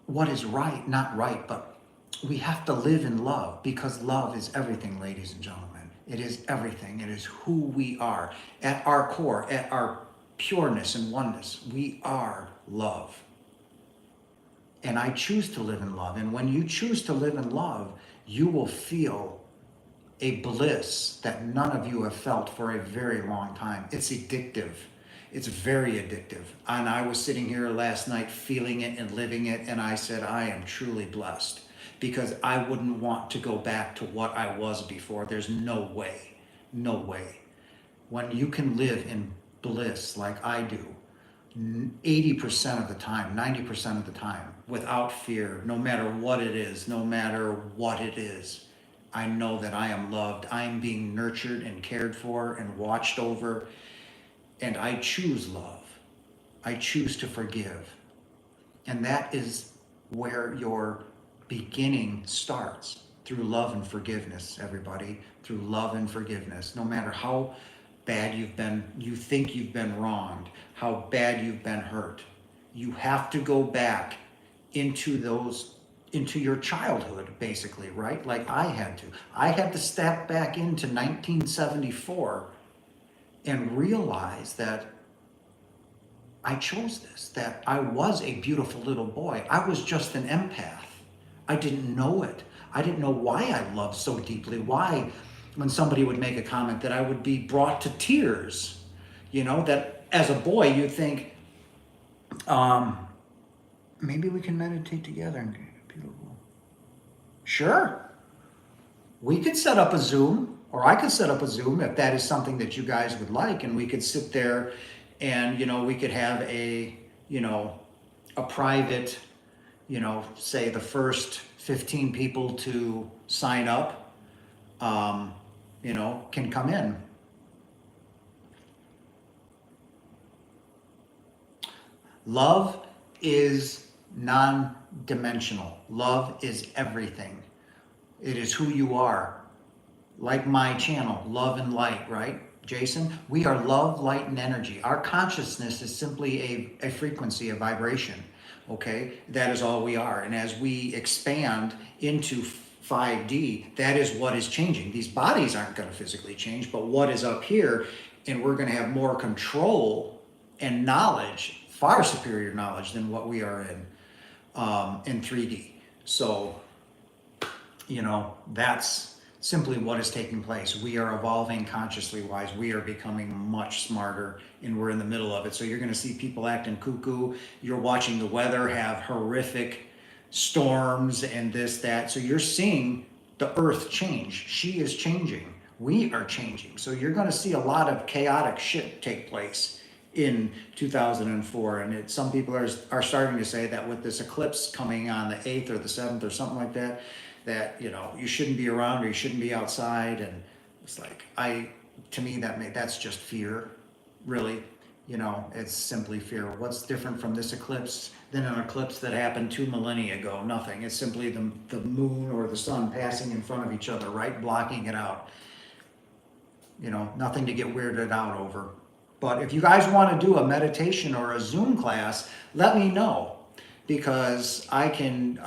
what is right, not right, but we have to live in love, because love is everything, ladies and gentlemen. It is everything. It is who we are. At our core, at our pureness and oneness, we are love. And I choose to live in love. And when you choose to live in love, you will feel a bliss that none of you have felt for a very long time. It's addictive. It's very addictive. And I was sitting here last night feeling it and living it. And I said, I am truly blessed, because I wouldn't want to go back to what I was before. There's no way. No way. When you can live in bliss like I do, 80% of the time, 90% of the time, without fear, no matter what it is, no matter what it is. I know that I am loved. I am being nurtured and cared for and watched over. And I choose love. I choose to forgive. And that is where your beginning starts, through love and forgiveness, everybody. Through love and forgiveness. No matter how bad you think you've been wronged, how bad you've been hurt. You have to go back into your childhood, basically, right? Like I had to. I had to step back into 1974 and realize that I chose this, that I was a beautiful little boy. I was just an empath. I didn't know it. I didn't know why I loved so deeply, why when somebody would make a comment that I would be brought to tears. You know, that as a boy you think, maybe we can meditate together. And beautiful. Sure. We could set up a Zoom, or I could set up a Zoom if that is something that you guys would like, and we could sit there and, we could have a private, say the first 15 people to sign up, can come in. Love is non-dimensional. Love is everything. It is who you are. Like my channel, Love and Light, right? Jason, we are love, light, and energy. Our consciousness is simply a frequency, a vibration, okay? That is all we are. And as we expand into 5D, that is what is changing. These bodies aren't going to physically change, but what is up here, and we're going to have more control and knowledge, far superior knowledge than what we are in 3D. So, that's simply what is taking place. We are evolving consciously wise. We are becoming much smarter, and we're in the middle of it. So you're going to see people acting cuckoo. You're watching the weather have horrific storms and this, that. So you're seeing the earth change. She is changing. We are changing. So you're going to see a lot of chaotic shit take place in 2004. And some people are starting to say that with this eclipse coming on the 8th or the 7th or something like that, that you shouldn't be around or you shouldn't be outside. And it's like, to me that's just fear, really. It's simply fear. What's different from this eclipse than an eclipse that happened 2 millennia ago? Nothing. It's simply the moon or the sun passing in front of each other, right? Blocking it out. Nothing to get weirded out over. But if you guys want to do a meditation or a Zoom class, let me know, because I can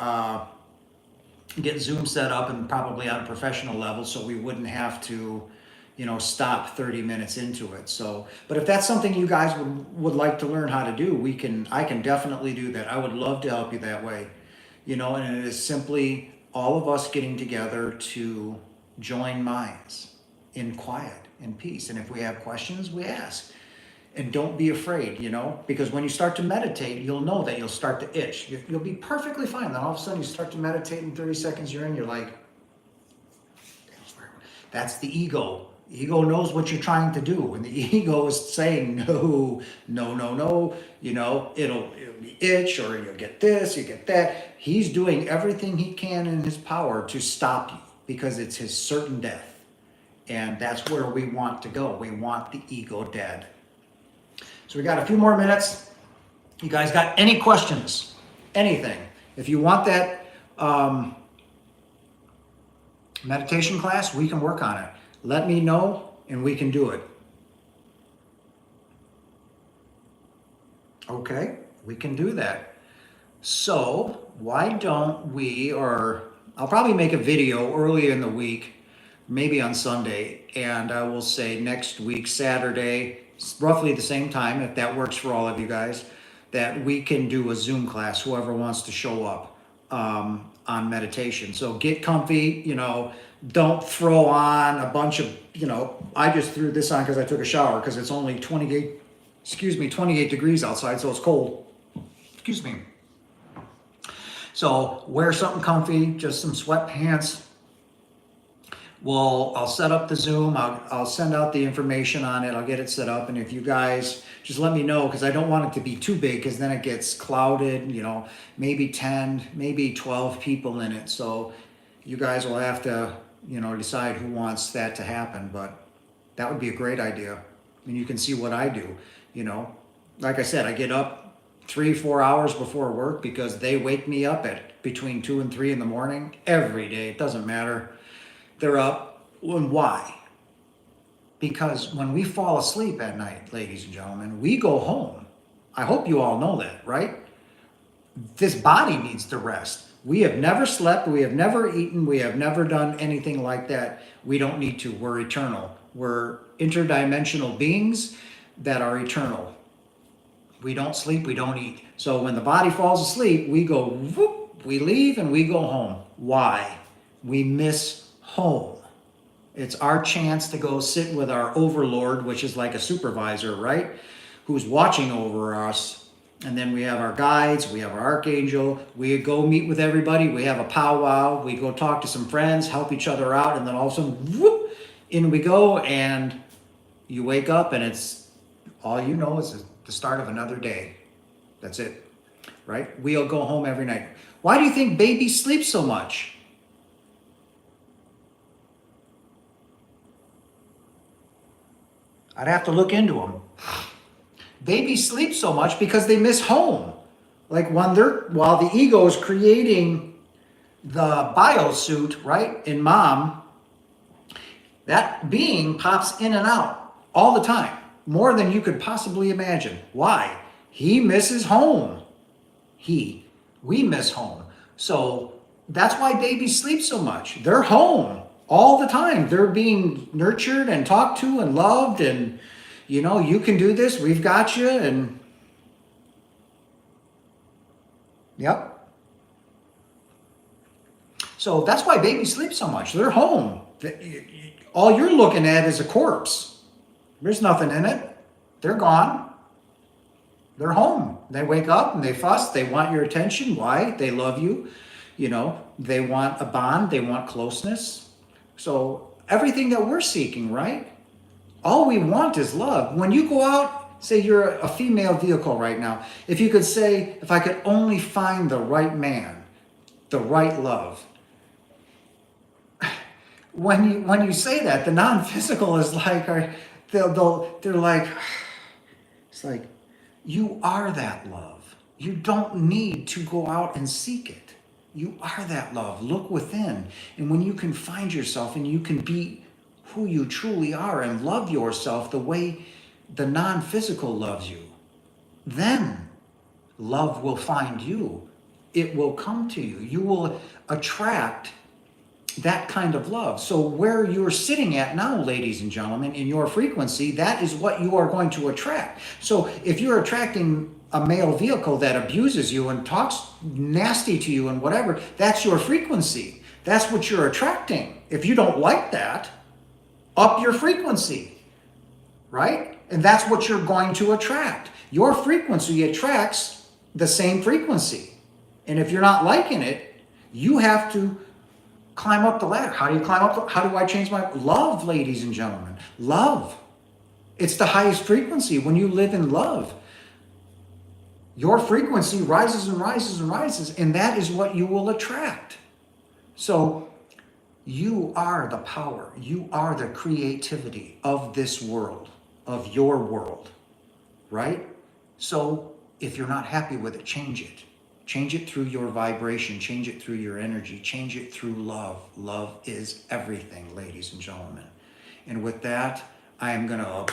get Zoom set up and probably on a professional level, so we wouldn't have to, stop 30 minutes into it. So, but if that's something you guys would like to learn how to do, I can definitely do that. I would love to help you that way, and it is simply all of us getting together to join minds in quiet, in peace. And if we have questions, we ask. And don't be afraid, because when you start to meditate, you'll know that you'll start to itch. You'll be perfectly fine. Then all of a sudden you start to meditate, and 30 seconds you're in, you're like, that's the ego. The ego knows what you're trying to do. And the ego is saying, no, it'll be itch, or you'll get this, you get that. He's doing everything he can in his power to stop you, because it's his certain death. And that's where we want to go. We want the ego dead. So we got a few more minutes. You guys got any questions? Anything? If you want that meditation class, we can work on it. Let me know and we can do it. Okay, we can do that. So why don't we, or I'll probably make a video early in the week, maybe on Sunday, and I will say next week, Saturday, roughly the same time, if that works for all of you guys, that we can do a Zoom class, whoever wants to show up on meditation. So get comfy, don't throw on a bunch of, I just threw this on because I took a shower, because it's only 28 degrees outside, so it's cold. Excuse me. So wear something comfy, just some sweatpants, Well, I'll set up the Zoom. I'll send out the information on it. I'll get it set up. And if you guys just let me know, because I don't want it to be too big, because then it gets clouded, you know, maybe 10, maybe 12 people in it. So you guys will have to, you know, decide who wants that to happen. But that would be a great idea. And you can see what I do, you know. Like I said, I get up 3-4 hours before work because they wake me up at between 2 and 3 in the morning every day. It doesn't matter. They're up. And why? Because when we fall asleep at night, ladies and gentlemen, we go home. I hope you all know that, right? This body needs to rest. We have never slept. We have never eaten. We have never done anything like that. We don't need to. We're eternal. We're interdimensional beings that are eternal. We don't sleep. We don't eat. So when the body falls asleep, we go, whoop, we leave and we go home. Why? We miss home. It's our chance to go sit with our overlord, which is like a supervisor, right? Who's watching over us. And then we have our guides, we have our archangel, we go meet with everybody, we have a powwow, we go talk to some friends, help each other out, and then all of a sudden, whoop, in we go, and you wake up and it's, all you know is the start of another day. That's it, right? We'll go home every night. Why do you think babies sleep so much? I'd have to look into them. Babies sleep so much because they miss home. Like while the ego is creating the biosuit, right, in mom, that being pops in and out all the time, more than you could possibly imagine. Why? He misses home. We miss home. So that's why babies sleep so much. They're home all the time. They're being nurtured and talked to and loved, and you know, you can do this, we've got you, and yep. So that's why babies sleep so much. They're home. All you're looking at is a corpse. There's nothing in it. They're gone. They're home. They wake up and they fuss. They want your attention. Why? They love you. You know, they want a bond. They want closeness. So everything that we're seeking, right? All we want is love. When you go out, say you're a female vehicle right now, if you could say, if I could only find the right man, the right love. When you say that, the non-physical is like, they're like, it's like, you are that love. You don't need to go out and seek it. You are that love. Look within. And when you can find yourself and you can be who you truly are and love yourself the way the non-physical loves you, then love will find you. It will come to you. You will attract that kind of love. So where you're sitting at now, ladies and gentlemen, in your frequency, that is what you are going to attract. So if you're attracting a male vehicle that abuses you and talks nasty to you and whatever, that's your frequency. That's what you're attracting. If you don't like that, up your frequency, right? And that's what you're going to attract. Your frequency attracts the same frequency. And if you're not liking it, you have to climb up the ladder. How do you climb up? How do I change my love, ladies and gentlemen? Love. It's the highest frequency. When you live in love, your frequency rises and rises and rises, and that is what you will attract. So you are the power. You are the creativity of this world, of your world, right? So if you're not happy with it, change it. Change it through your vibration. Change it through your energy. Change it through love. Love is everything, ladies and gentlemen. And with that, I am going to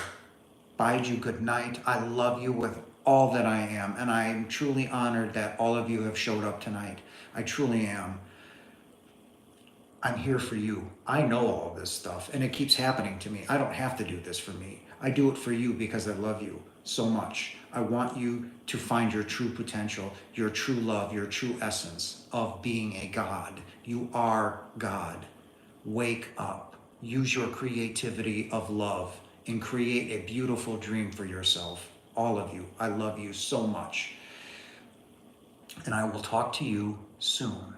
bid you good night. I love you with all that I am, and I am truly honored that all of you have showed up tonight. I truly am. I'm here for you. I know all this stuff, and it keeps happening to me. I don't have to do this for me. I do it for you because I love you so much. I want you to find your true potential, your true love, your true essence of being a God. You are God. Wake up. Use your creativity of love and create a beautiful dream for yourself. All of you. I love you so much. And I will talk to you soon.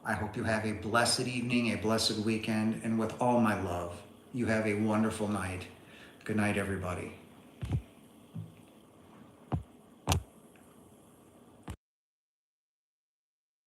I hope you have a blessed evening, a blessed weekend, and with all my love, you have a wonderful night. Good night, everybody.